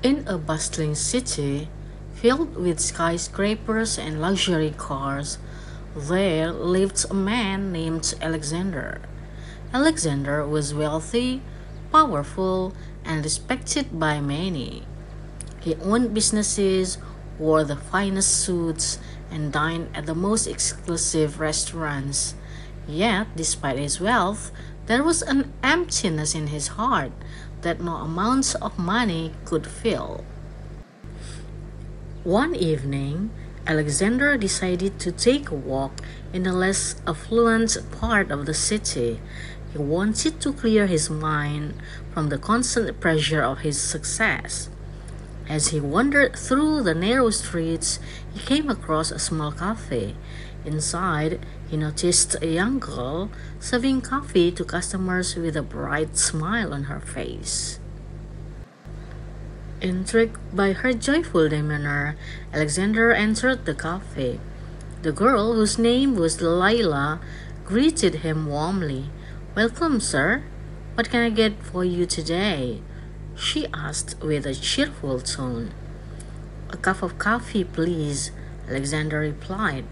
In a bustling city filled with skyscrapers and luxury cars, there lived a man named Alexander. Alexander was wealthy, powerful, and respected by many. He owned businesses, wore the finest suits, and dined at the most exclusive restaurants. Yet, despite his wealth, there was an emptiness in his heart that no amount of money could fill. One evening, Alexander decided to take a walk in a less affluent part of the city. He wanted to clear his mind from the constant pressure of his success. As he wandered through the narrow streets, he came across a small cafe. Inside, he noticed a young girl serving coffee to customers with a bright smile on her face. Intrigued by her joyful demeanor, Alexander entered the cafe. The girl, whose name was Lila, greeted him warmly. "Welcome, sir. What can I get for you today?" she asked with a cheerful tone. "A cup of coffee, please," Alexander replied,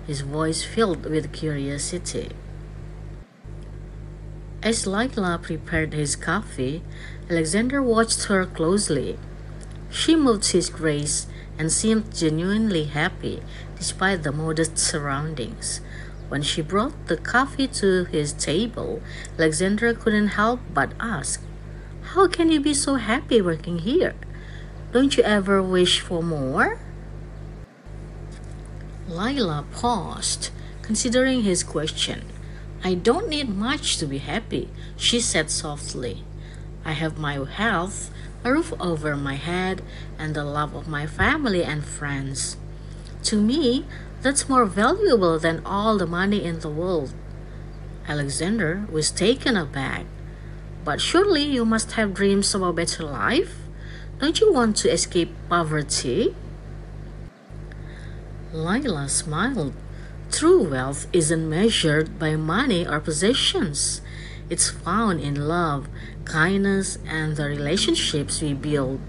his voice filled with curiosity. As Lila prepared his coffee, Alexander watched her closely. She moved with grace and seemed genuinely happy despite the modest surroundings. When she brought the coffee to his table, Alexander couldn't help but ask, "How can you be so happy working here? Don't you ever wish for more?" Lila paused, considering his question. "I don't need much to be happy," she said softly. "I have my health, a roof over my head, and the love of my family and friends. To me, that's more valuable than all the money in the world." Alexander was taken aback. "But surely you must have dreams of a better life? Don't you want to escape poverty?" Lila smiled. "True wealth isn't measured by money or possessions. It's found in love, kindness, and the relationships we build.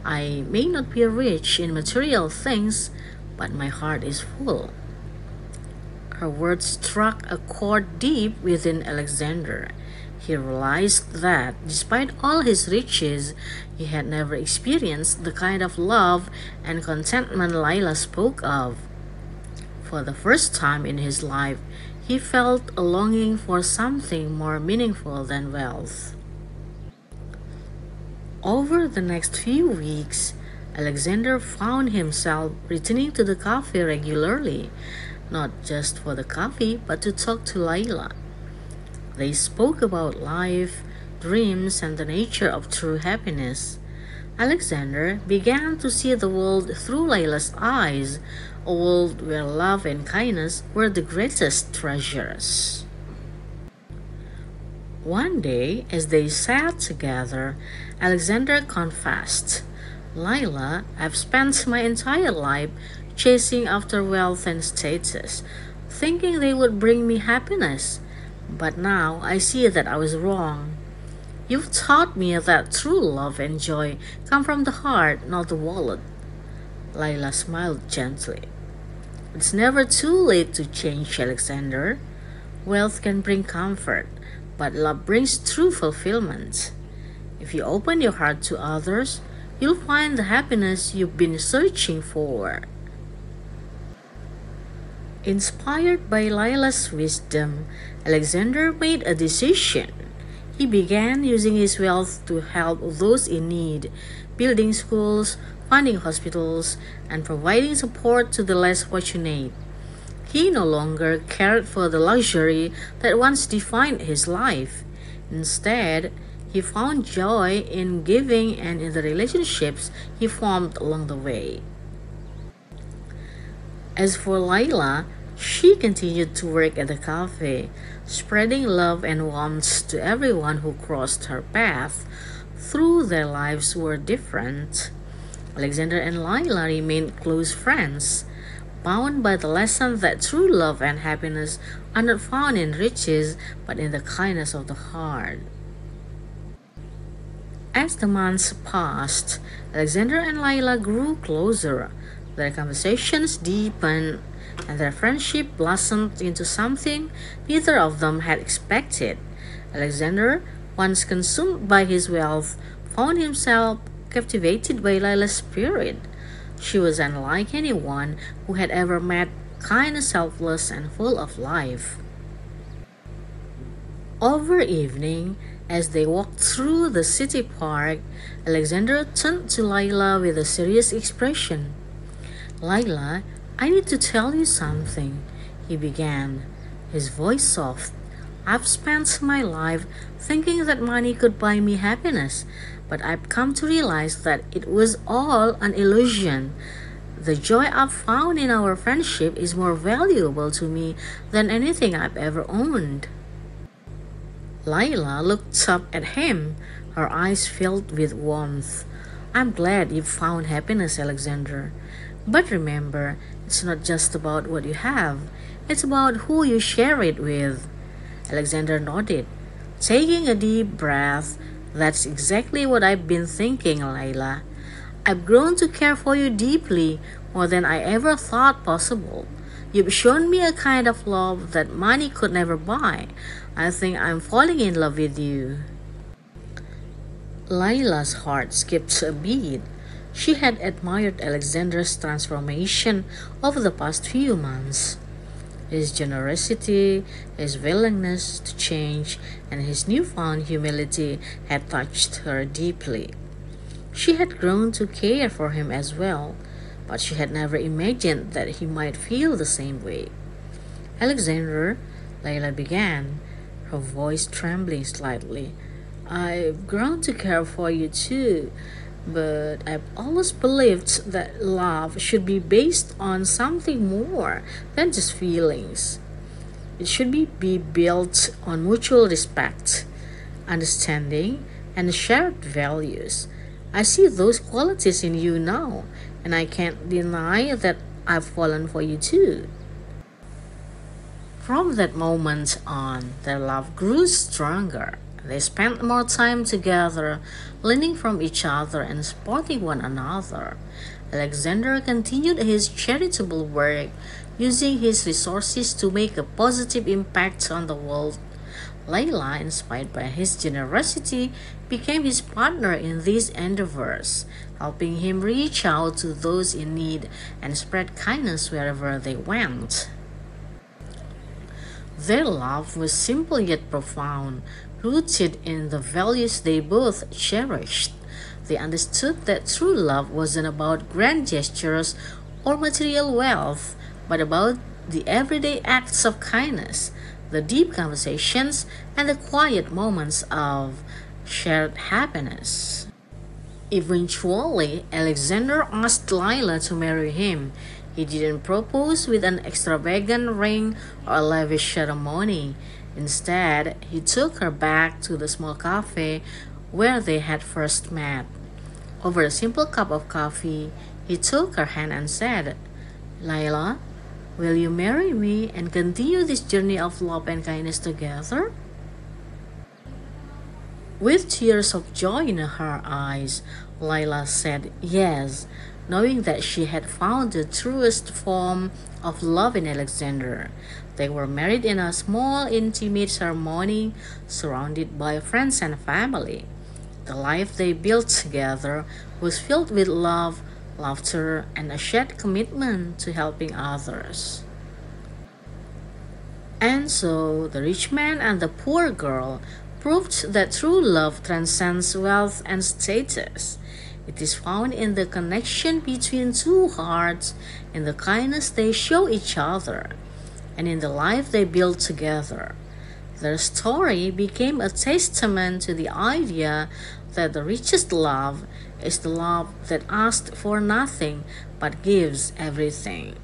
I may not be rich in material things, but my heart is full." Her words struck a chord deep within Alexander. He realized that, despite all his riches, he had never experienced the kind of love and contentment Lila spoke of. For the first time in his life, he felt a longing for something more meaningful than wealth. Over the next few weeks, Alexander found himself returning to the cafe regularly, not just for the coffee, but to talk to Lila. They spoke about life, dreams, and the nature of true happiness. Alexander began to see the world through Lila's eyes, a world where love and kindness were the greatest treasures. One day, as they sat together, Alexander confessed, "Lila, I've spent my entire life chasing after wealth and status, thinking they would bring me happiness. But now I see that I was wrong. You've taught me that true love and joy come from the heart, not the wallet." Lila smiled gently. "It's never too late to change, Alexander. Wealth can bring comfort, but love brings true fulfillment. If you open your heart to others, you'll find the happiness you've been searching for." Inspired by Lila's wisdom, Alexander made a decision. He began using his wealth to help those in need, building schools, funding hospitals, and providing support to the less fortunate. He no longer cared for the luxury that once defined his life. Instead, he found joy in giving and in the relationships he formed along the way. As for Lila, she continued to work at the cafe, spreading love and warmth to everyone who crossed her path. Though their lives were different, Alexander and Lila remained close friends, bound by the lesson that true love and happiness are not found in riches but in the kindness of the heart. As the months passed, Alexander and Lila grew closer. Their conversations deepened, and their friendship blossomed into something neither of them had expected. Alexander, once consumed by his wealth, found himself captivated by Lila's spirit. She was unlike anyone who had ever met, kind, selfless, and full of life. Over evening, as they walked through the city park, Alexander turned to Lila with a serious expression. Lila, I need to tell you something, he began, his voice soft. I've spent my life thinking that money could buy me happiness, but I've come to realize that it was all an illusion. The joy I've found in our friendship is more valuable to me than anything I've ever owned. Lila looked up at him, her eyes filled with warmth. I'm glad you've found happiness, Alexander. But remember, it's not just about what you have, it's about who you share it with. Alexander nodded, taking a deep breath. That's exactly what I've been thinking, Lila. I've grown to care for you deeply, more than I ever thought possible. You've shown me a kind of love that money could never buy. I think I'm falling in love with you. Lila's heart skipped a beat. She had admired Alexander's transformation over the past few months. His generosity, his willingness to change, and his newfound humility had touched her deeply. She had grown to care for him as well, but she had never imagined that he might feel the same way. Alexander, Layla began, her voice trembling slightly. I've grown to care for you too, but I've always believed that love should be based on something more than just feelings. It should be built on mutual respect, understanding, and shared values. I see those qualities in you now, and I can't deny that I've fallen for you too. From that moment on, their love grew stronger. They spent more time together, learning from each other and supporting one another. Alexander continued his charitable work, using his resources to make a positive impact on the world. Layla, inspired by his generosity, became his partner in these endeavors, helping him reach out to those in need and spread kindness wherever they went. Their love was simple yet profound, rooted in the values they both cherished. They understood that true love wasn't about grand gestures or material wealth, but about the everyday acts of kindness, the deep conversations, and the quiet moments of shared happiness. Eventually, Alexander asked Lila to marry him. He didn't propose with an extravagant ring or a lavish ceremony. Instead, he took her back to the small cafe where they had first met. Over a simple cup of coffee, he took her hand and said, Lila, will you marry me and continue this journey of love and kindness together? With tears of joy in her eyes, Lila said yes, knowing that she had found the truest form of love in Alexander. They were married in a small, intimate ceremony, surrounded by friends and family. The life they built together was filled with love, laughter, and a shared commitment to helping others. And so, the rich man and the poor girl proved that true love transcends wealth and status. It is found in the connection between two hearts, in the kindness they show each other, and in the life they build together. Their story became a testament to the idea that the richest love is the love that asks for nothing but gives everything.